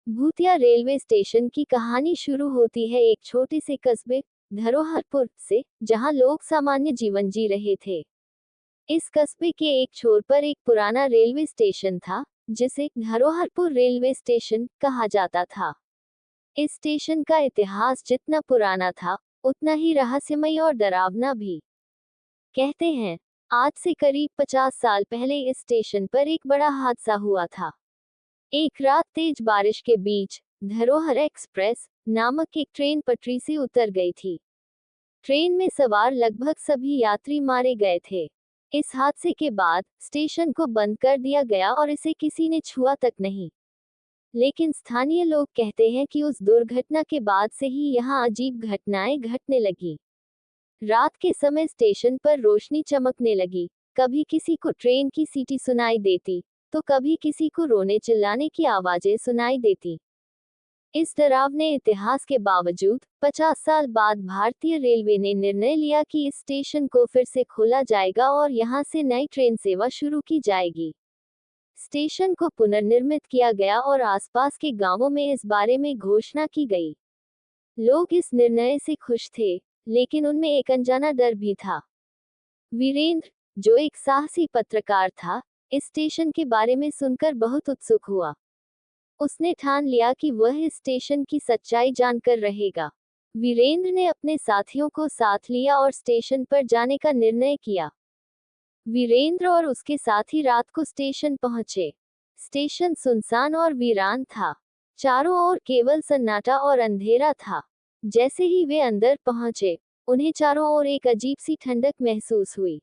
भूतिया railway station की कहानी शुरू होती है एक छोटे से कस्बे धरोहरपुर से, जहां लोग सामान्य जीवन जी रहे थे। इस कस्बे के एक छोर पर एक पुराना रेलवे स्टेशन था, जिसे धरोहरपुर रेलवे स्टेशन कहा जाता था। इस स्टेशन का इतिहास जितना पुराना था, उतना ही रहस्यमय और डरावना भी। कहते हैं, आज से करीब 50 साल पहले इस स्टेशन पर एक बड़ा हादसा हुआ था। एक रात तेज बारिश के बीच धरोहर एक्सप्रेस नामक एक ट्रेन पटरी से उतर गई थी। ट्रेन में सवार लगभग सभी यात्री मारे गए थे। इस हादसे के बाद स्टेशन को बंद कर दिया गया और इसे किसी ने छुआ तक नहीं। लेकिन स्थानीय लोग कहते हैं कि उस दुर्घटना के बाद से ही यहाँ अजीब घटनाएं घटने लगी। रात के समय स्टेशन पर रोशनी चमकने लगी। कभी किसी को ट्रेन की सीटी सुनाई देती, तो कभी किसी को रोने चिल्लाने की आवाजें सुनाई देती। इस डरावने इतिहास के बावजूद 50 साल बाद भारतीय रेलवे ने निर्णय लिया कि इस स्टेशन को फिर से खोला जाएगा और यहां से नई ट्रेन सेवा शुरू की जाएगी। स्टेशन को पुनर्निर्मित किया गया और आसपास के गांवों में इस बारे में घोषणा की गई। लोग इस निर्णय से खुश थे, लेकिन उनमें एक अनजाना डर भी था। वीरेंद्र, जो एक साहसी पत्रकार था, इस स्टेशन के बारे में सुनकर बहुत उत्सुक हुआ। उसने ठान लिया कि वह इस स्टेशन की सच्चाई जानकर रहेगा। वीरेंद्र ने अपने साथियों को साथ लिया और स्टेशन पर जाने का निर्णय किया। वीरेंद्र और उसके साथी रात को स्टेशन पहुंचे। स्टेशन सुनसान और वीरान था। चारों ओर केवल सन्नाटा और अंधेरा था। जैसे ही वे अंदर पहुंचे, उन्हें चारों ओर एक अजीब सी ठंडक महसूस हुई।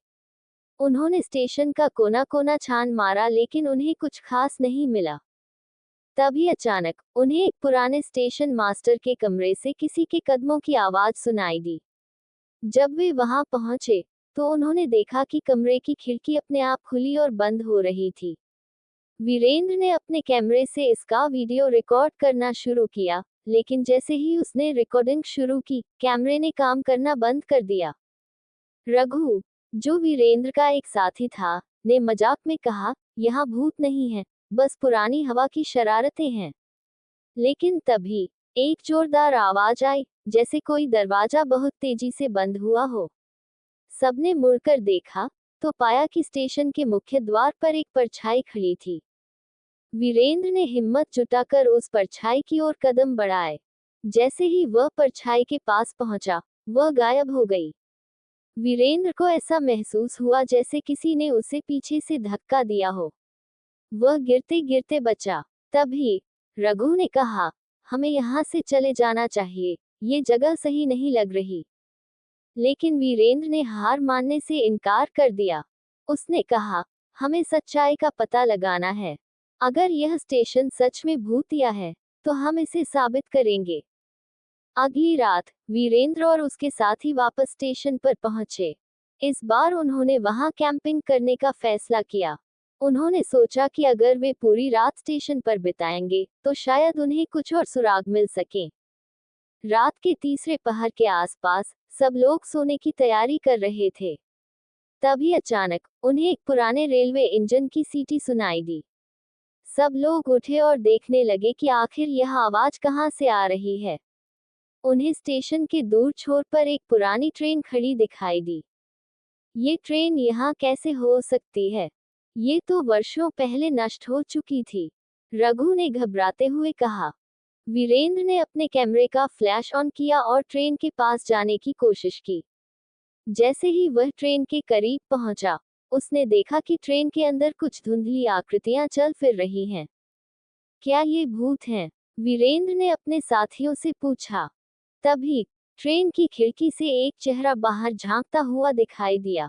उन्होंने स्टेशन का कोना कोना छान मारा, लेकिन उन्हें कुछ खास नहीं मिला। तभी अचानक उन्हें एक पुराने स्टेशन मास्टर के कमरे से किसी के कदमों की आवाज सुनाई दी। जब वे वहां पहुंचे, तो उन्होंने देखा कि कमरे की खिड़की अपने आप खुली और बंद हो रही थी। वीरेंद्र ने अपने कैमरे से इसका वीडियो रिकॉर्ड करना शुरू किया, लेकिन जैसे ही उसने रिकॉर्डिंग शुरू की, कैमरे ने काम करना बंद कर दिया। रघु, जो वीरेंद्र का एक साथी था, ने मजाक में कहा, यहाँ भूत नहीं है, बस पुरानी हवा की शरारतें हैं। लेकिन तभी एक जोरदार आवाज आई, जैसे कोई दरवाजा बहुत तेजी से बंद हुआ हो। सबने मुड़कर देखा, तो पाया कि स्टेशन के मुख्य द्वार पर एक परछाई खड़ी थी। वीरेंद्र ने हिम्मत जुटाकर उस परछाई की ओर कदम बढ़ाए। जैसे ही वह परछाई के पास पहुंचा, वह गायब हो गई। वीरेंद्र को ऐसा महसूस हुआ जैसे किसी ने उसे पीछे से धक्का दिया हो। वह गिरते गिरते बचा। तभी रघु ने कहा, हमें यहाँ से चले जाना चाहिए, ये जगह सही नहीं लग रही। लेकिन वीरेंद्र ने हार मानने से इनकार कर दिया। उसने कहा, हमें सच्चाई का पता लगाना है। अगर यह स्टेशन सच में भूतिया है, तो हम इसे साबित करेंगे। अगली रात वीरेंद्र और उसके साथी वापस स्टेशन पर पहुंचे। इस बार उन्होंने वहां कैंपिंग करने का फैसला किया। उन्होंने सोचा कि अगर वे पूरी रात स्टेशन पर बिताएंगे, तो शायद उन्हें कुछ और सुराग मिल सके। रात के तीसरे पहर के आसपास सब लोग सोने की तैयारी कर रहे थे। तभी अचानक उन्हें एक पुराने रेलवे इंजन की सीटी सुनाई दी। सब लोग उठे और देखने लगे कि आखिर यह आवाज कहां से आ रही है। उन्हें स्टेशन के दूर छोर पर एक पुरानी ट्रेन खड़ी दिखाई दी। ये ट्रेन यहाँ कैसे हो सकती है? ये तो वर्षों पहले नष्ट हो चुकी थी, रघु ने घबराते हुए कहा। वीरेंद्र ने अपने कैमरे का फ्लैश ऑन किया और ट्रेन के पास जाने की कोशिश की। जैसे ही वह ट्रेन के करीब पहुंचा, उसने देखा कि ट्रेन के अंदर कुछ धुंधली आकृतियां चल फिर रही हैं। क्या ये भूत हैं? वीरेंद्र ने अपने साथियों से पूछा। तभी ट्रेन की खिड़की से एक चेहरा बाहर झांकता हुआ दिखाई दिया।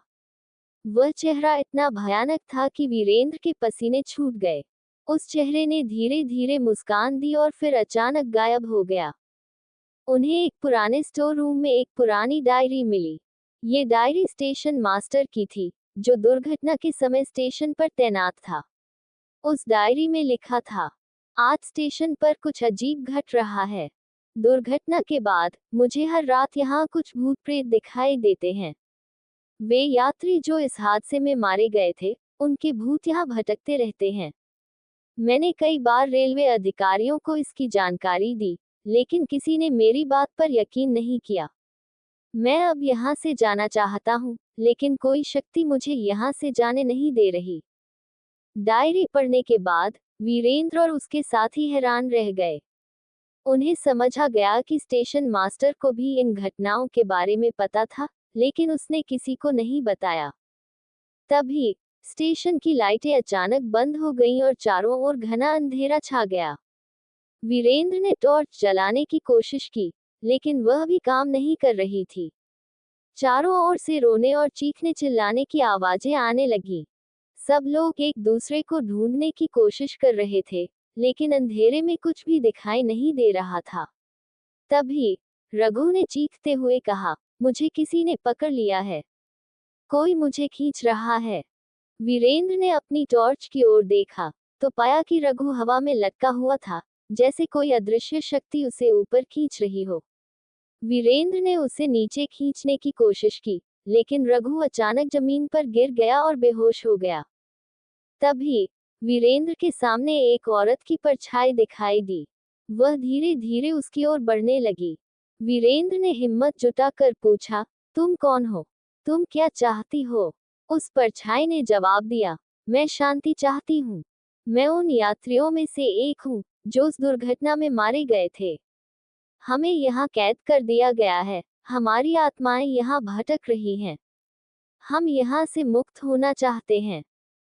वह चेहरा इतना भयानक था कि वीरेंद्र के पसीने छूट गए। उस चेहरे ने धीरे धीरे मुस्कान दी और फिर अचानक गायब हो गया। उन्हें एक पुराने स्टोर रूम में एक पुरानी डायरी मिली। ये डायरी स्टेशन मास्टर की थी, जो दुर्घटना के समय स्टेशन पर तैनात था। उस डायरी में लिखा था, आज स्टेशन पर कुछ अजीब घट रहा है। दुर्घटना के बाद मुझे हर रात यहाँ कुछ भूत प्रेत दिखाई देते हैं। वे यात्री जो इस हादसे में मारे गए थे, उनके भूत यहाँ भटकते रहते हैं। मैंने कई बार रेलवे अधिकारियों को इसकी जानकारी दी, लेकिन किसी ने मेरी बात पर यकीन नहीं किया। मैं अब यहाँ से जाना चाहता हूँ, लेकिन कोई शक्ति मुझे यहाँ से जाने नहीं दे रही। डायरी पढ़ने के बाद वीरेंद्र और उसके साथी हैरान रह गए। उन्हें समझा गया कि स्टेशन मास्टर को भी इन घटनाओं के बारे में पता था, लेकिन उसने किसी को नहीं बताया। तभी स्टेशन की लाइटें अचानक बंद हो गईं और चारों ओर घना अंधेरा छा गया। वीरेंद्र ने टॉर्च जलाने की कोशिश की, लेकिन वह भी काम नहीं कर रही थी। चारों ओर से रोने और चीखने चिल्लाने की आवाजें आने लगी। सब लोग एक दूसरे को ढूंढने की कोशिश कर रहे थे, लेकिन अंधेरे में कुछ भी दिखाई नहीं दे रहा था। तभी रघु ने चीखते हुए कहा, मुझे किसी ने पकड़ लिया है, कोई मुझे खींच रहा है। वीरेंद्र ने अपनी टॉर्च की ओर देखा, तो पाया कि रघु हवा में लटका हुआ था, जैसे कोई अदृश्य शक्ति उसे ऊपर खींच रही हो। वीरेंद्र ने उसे नीचे खींचने की कोशिश की, लेकिन रघु अचानक जमीन पर गिर गया और बेहोश हो गया। तभी वीरेंद्र के सामने एक औरत की परछाई दिखाई दी। वह धीरे धीरे उसकी ओर बढ़ने लगी। वीरेंद्र ने हिम्मत जुटाकर पूछा, तुम कौन हो? तुम क्या चाहती हो? उस परछाई ने जवाब दिया, मैं शांति चाहती हूँ। मैं उन यात्रियों में से एक हूँ, जो उस दुर्घटना में मारे गए थे। हमें यहाँ कैद कर दिया गया है, हमारी आत्माएं यहाँ भटक रही हैं। हम यहाँ से मुक्त होना चाहते हैं।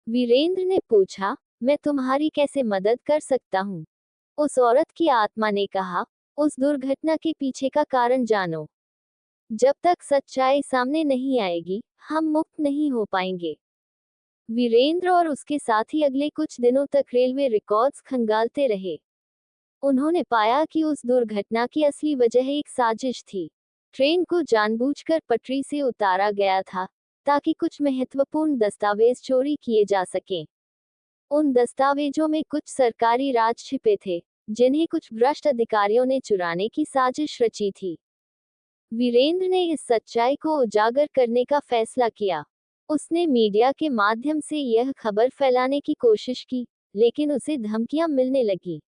वीरेंद्र ने पूछा, मैं तुम्हारी कैसे मदद कर सकता हूँ? उस औरत की आत्मा ने कहा, उस दुर्घटना के पीछे का कारण जानो। जब तक सच्चाई सामने नहीं आएगी, हम मुक्त नहीं हो पाएंगे। वीरेंद्र और उसके साथी अगले कुछ दिनों तक रेलवे रिकॉर्ड्स खंगालते रहे। उन्होंने पाया कि उस दुर्घटना की असली वजह एक साजिश थी। ट्रेन को जानबूझकर पटरी से उतारा गया था, ताकि कुछ महत्वपूर्ण दस्तावेज चोरी किए जा सकें। उन दस्तावेजों में कुछ सरकारी राज छिपे थे, जिन्हें कुछ भ्रष्ट अधिकारियों ने चुराने की साजिश रची थी। वीरेंद्र ने इस सच्चाई को उजागर करने का फैसला किया। उसने मीडिया के माध्यम से यह खबर फैलाने की कोशिश की, लेकिन उसे धमकियां मिलने लगी।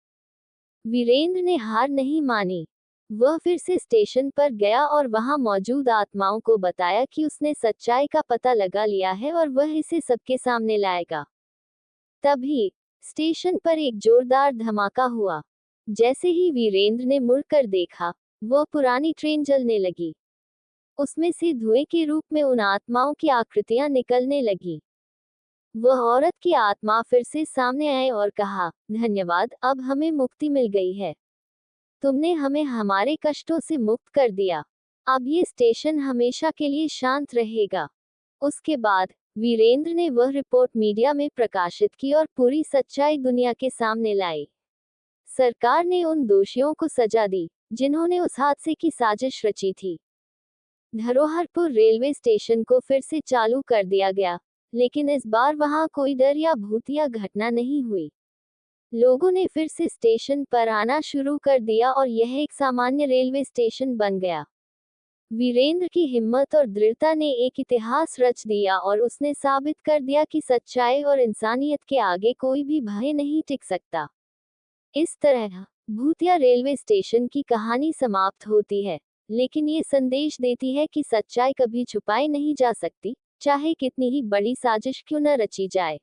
वीरेंद्र ने हार नहीं मानी। वह फिर से स्टेशन पर गया और वहां मौजूद आत्माओं को बताया कि उसने सच्चाई का पता लगा लिया है और वह इसे सबके सामने लाएगा। तभी स्टेशन पर एक जोरदार धमाका हुआ। जैसे ही वीरेंद्र ने मुड़कर देखा, वह पुरानी ट्रेन जलने लगी। उसमें से धुएं के रूप में उन आत्माओं की आकृतियां निकलने लगी। वह औरत की आत्मा फिर से सामने आए और कहा, धन्यवाद, अब हमें मुक्ति मिल गई है। तुमने हमें हमारे कष्टों से मुक्त कर दिया। अब ये स्टेशन हमेशा के लिए शांत रहेगा। उसके बाद वीरेंद्र ने वह रिपोर्ट मीडिया में प्रकाशित की और पूरी सच्चाई दुनिया के सामने लाई। सरकार ने उन दोषियों को सजा दी, जिन्होंने उस हादसे की साजिश रची थी। धरोहरपुर रेलवे स्टेशन को फिर से चालू कर दिया गया, लेकिन इस बार वहां कोई डर या भूतिया घटना नहीं हुई। लोगों ने फिर से स्टेशन पर आना शुरू कर दिया और यह एक सामान्य रेलवे स्टेशन बन गया। वीरेंद्र की हिम्मत और दृढ़ता ने एक इतिहास रच दिया और उसने साबित कर दिया कि सच्चाई और इंसानियत के आगे कोई भी भय नहीं टिक सकता। इस तरह भूतिया रेलवे स्टेशन की कहानी समाप्त होती है, लेकिन ये संदेश देती है कि सच्चाई कभी छुपाई नहीं जा सकती, चाहे कितनी ही बड़ी साजिश क्यों न रची जाए।